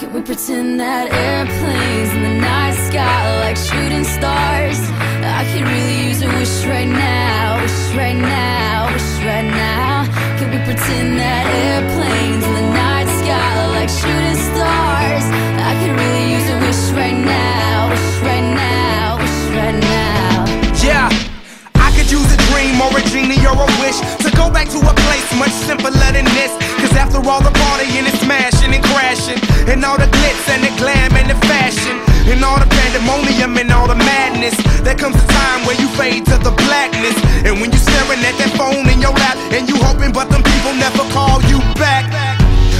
Can we pretend that airplanes in the night sky are like shooting stars? I could really use a wish right now, wish right now, wish right now. Can we pretend that airplanes in the night sky are like shooting stars? I could really use a wish right now, wish right now, wish right now. Yeah, I could use a dream or a genie or a wish to go back to a place much simpler than this. Cause after all the partying and smashing and crashing, and all the glitz and the glam and the fashion, and all the pandemonium and all the madness, there comes a time where you fade to the blackness. And when you're staring at that phone in your lap, and you hoping but them people never call you back.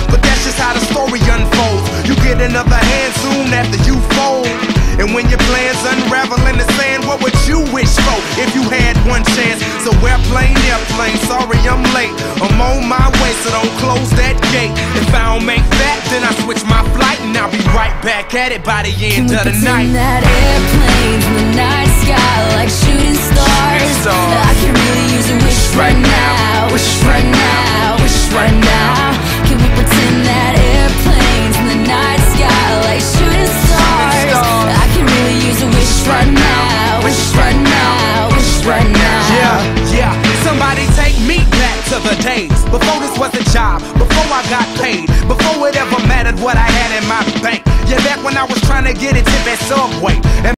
But that's just how the story unfolds. You get another hand soon after you fold. And when your plans unravel in the sand, what would you wish for if you had one chance? So airplane, sorry I'm late. I'm on my way, so don't close that gate. If I don't make that, then I switch my flight, and I'll be right back at it by the end of the night. Can we pretend that airplanes in the night sky like shooting stars? I can really use a wish right now, wish right now, wish right now. Can we pretend that airplanes in the night sky like shooting stars? I can really use a wish right now, wish right now, wish right now. Yeah, somebody take me back to the days before this was a job, before I got paid, before it ever mattered what I had in my bank. Yeah, back when I was trying to get a tip at Subway.